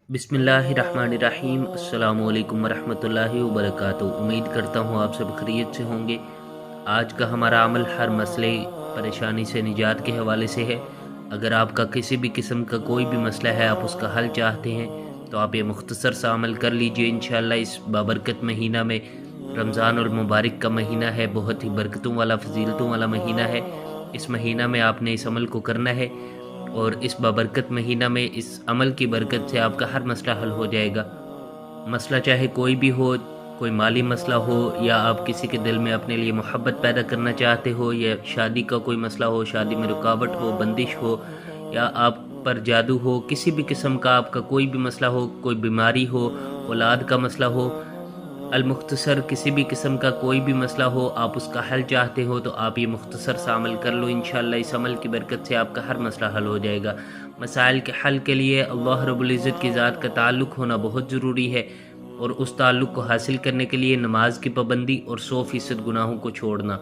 बिस्मिल्लाहिर्रहमानिर्रहीम। अस्सलामु अलैकुम वरहमतुल्लाहि वबरकातुहू। उम्मीद करता हूँ आप सब खैरियत से होंगे। आज का हमारा अमल हर मसले परेशानी से निजात के हवाले से है। अगर आपका किसी भी किस्म का कोई भी मसला है, आप उसका हल चाहते हैं, तो आप ये मुख्तसर सा अमल कर लीजिए। इंशाअल्लाह इस बाबरकत महीना में, रमज़ान और मुबारक का महीना है, बहुत ही बरकतों वाला फजीलतों वाला महीना है। इस महीना में आपने इस अमल को करना है और इस बाबरकत महीना में इस अमल की बरकत से आपका हर मसला हल हो जाएगा। मसला चाहे कोई भी हो, कोई माली मसला हो, या आप किसी के दिल में अपने लिए मोहब्बत पैदा करना चाहते हो, या शादी का कोई मसला हो, शादी में रुकावट हो, बंदिश हो, या आप पर जादू हो, किसी भी किस्म का आपका कोई भी मसला हो, कोई बीमारी हो, औलाद का मसला हो, मुख्तसर किसी भी किस्म का कोई भी मसला हो, आप उसका हल चाहते हो, तो आप ये मुख्तसर सा अमल कर लो। इंशाअल्लाह इस अमल की बरकत से आपका हर मसला हल हो जाएगा। मसाइल के हल के लिए अल्लाह रब्बुल इज़्ज़त की ज़ात का ताल्लुक़ होना बहुत ज़रूरी है, और उस ताल्लुक़ को हासिल करने के लिए नमाज की पाबंदी और 100% गुनाहों को छोड़ना,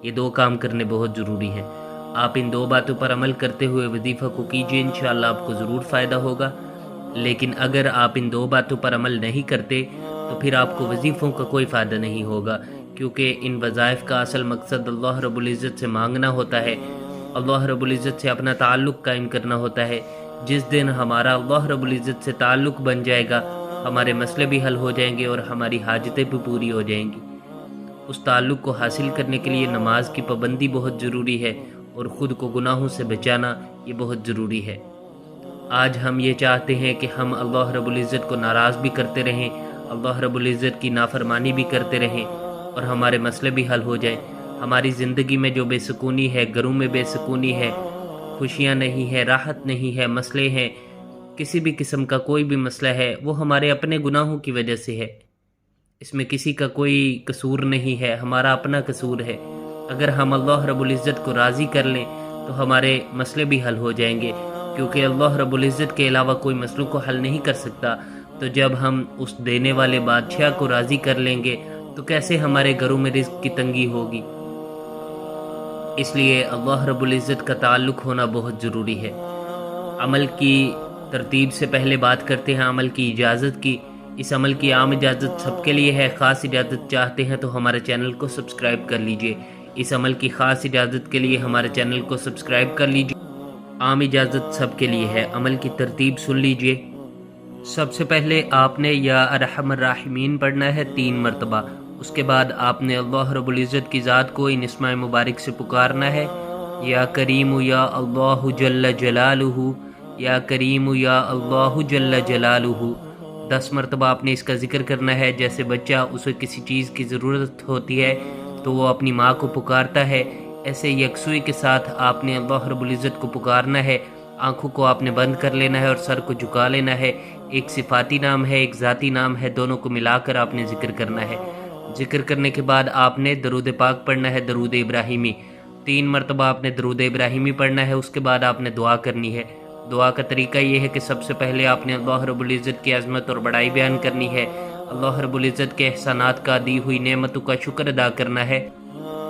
ये दो काम करने बहुत ज़रूरी हैं। आप इन दो बातों पर अमल करते हुए वजीफ़ा को कीजिए, इंशाअल्लाह आपको ज़रूर फ़ायदा होगा। लेकिन अगर आप इन दो बातों पर अमल नहीं करते, तो फिर आपको वजीफ़ों का कोई फ़ायदा नहीं होगा, क्योंकि इन वज़ाइफ़ का असल मकसद अल्लाह रब्बुल इज़्ज़त से मांगना होता है, अल्लाह रब्बुल इज़्ज़त से अपना ताल्लुक़ कायम करना होता है। जिस दिन हमारा अल्लाह रब्बुल इज़्ज़त से ताल्लुक़ बन जाएगा, हमारे मसले भी हल हो जाएंगे और हमारी हाजतें भी पूरी हो जाएंगी। उस ताल्लुक़ को हासिल करने के लिए नमाज की पाबंदी बहुत ज़रूरी है, और ख़ुद को गुनाहों से बचाना ये बहुत ज़रूरी है। आज हम ये चाहते हैं कि हम अल्लाह रब्बुल इज़्ज़त को नाराज़ भी करते रहें, अल्लाह रब्बुल इज़्ज़त की नाफरमानी भी करते रहें, और हमारे मसले भी हल हो जाएं। हमारी ज़िंदगी में जो बेसुकूनी है, घरों में बेसुकूनी है, खुशियाँ नहीं है, राहत नहीं है, मसले हैं, किसी भी किस्म का कोई भी मसला है, वो हमारे अपने गुनाहों की वजह से है। इसमें किसी का कोई कसूर नहीं है, हमारा अपना कसूर है। अगर हम अल्लाह रब्बुल इज़्ज़त को राज़ी कर लें, तो हमारे मसले भी हल हो जाएंगे, क्योंकि अल्लाह रब्बुल इज़्ज़त के अलावा कोई मसलों को हल नहीं कर सकता। तो जब हम उस देने वाले बादशाह को राज़ी कर लेंगे, तो कैसे हमारे घरों में रिज़्क़ की तंगी होगी। इसलिए अल्लाह रब्बुल इज़्ज़त का ताल्लुक़ होना बहुत ज़रूरी है। अमल की तरतीब से पहले बात करते हैं अमल की इजाज़त की। इस अमल की आम इजाज़त सबके लिए है। ख़ास इजाज़त चाहते हैं तो हमारे चैनल को सब्सक्राइब कर लीजिए। इस अमल की ख़ास इजाज़त के लिए हमारे चैनल को सब्सक्राइब कर लीजिए। आम इजाज़त सबके लिए है। अमल की तरतीब सुन लीजिए। सबसे पहले आपने या अरहमर राहिमीन पढ़ना है 3 मरतबा। उसके बाद आपने अल्लाह रब्बुल इज़्ज़त की ज़ात को इन इस्माए मुबारक से पुकारना है, या करीम या अल्लाहु जल्ल जलालुहु, या करीम या अल्लाहु जल्ल जलालुहु। 10 मरतबा आपने इसका ज़िक्र करना है। जैसे बच्चा, उसे किसी चीज़ की ज़रूरत होती है तो वो अपनी माँ को पुकारता है, ऐसे यकसुई के साथ आपने अल्लाह रब्बुल इज़्ज़त को पुकारना है। आँखों को आपने बंद कर लेना है और सर को झुका लेना है। एक सिफाती नाम है, एक ज़ाती नाम है, दोनों को मिलाकर आपने ज़िक्र करना है। ज़िक्र करने के बाद आपने दरूद पाक पढ़ना है, दरूद इब्राहिमी। 3 मरतबा आपने दरूद इब्राहिमी पढ़ना है। उसके बाद आपने दुआ करनी है। दुआ का तरीका ये है कि सबसे पहले आपने अल्लाह रब्बुल इज़्ज़त की अज़मत और बड़ाई बयान करनी है, अल्लाह रब्बुल इज़्ज़त के एहसानात का, दी हुई नेमतों का शुक्र अदा करना है,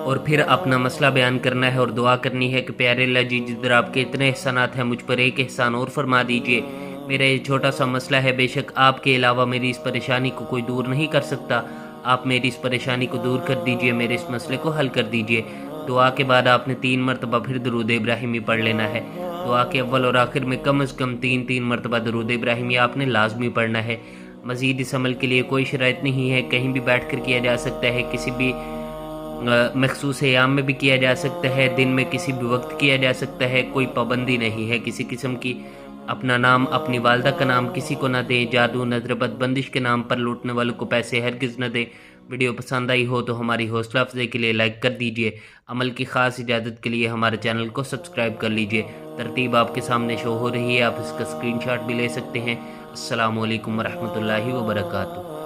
और फिर अपना मसला बयान करना है और दुआ करनी है कि प्यारे अल्लाह जी, जिधर आपके इतने एहसानात हैं, मुझ पर एक एहसान और फरमा दीजिए। मेरा ये छोटा सा मसला है, बेशक आपके अलावा मेरी इस परेशानी को कोई दूर नहीं कर सकता। आप मेरी इस परेशानी को दूर कर दीजिए, मेरे इस मसले को हल कर दीजिए। दुआ के बाद आपने 3 मरतबा फिर दरूद इब्राहिमी पढ़ लेना है। दुआ के अव्वल और आखिर में कम अज़ कम 3-3 मरतबा दरूद इब्राहिमी आपने लाजमी पढ़ना है। मज़ीद इस अमल के लिए कोई शराइत नहीं है, कहीं भी बैठ कर किया जा सकता है, किसी भी मखसूस अयाम में भी किया जा सकता है, दिन में किसी भी वक्त किया जा सकता है। कोई पाबंदी नहीं है किसी किस्म की। अपना नाम, अपनी वालदा का नाम किसी को ना दें। जादू, नज़र बद, बंदिश के नाम पर लूटने वालों को पैसे हरगिज़ न दें। वीडियो पसंद आई हो तो हमारी हौसला अफजाई के लिए लाइक कर दीजिए। अमल की ख़ास इजाज़त के लिए हमारे चैनल को सब्सक्राइब कर लीजिए। तरतीब आपके सामने शो हो रही है, आप इसका स्क्रीनशॉट भी ले सकते हैं। अस्सलामु अलैकुम वरहमतुल्लाहि वबरकातुहू।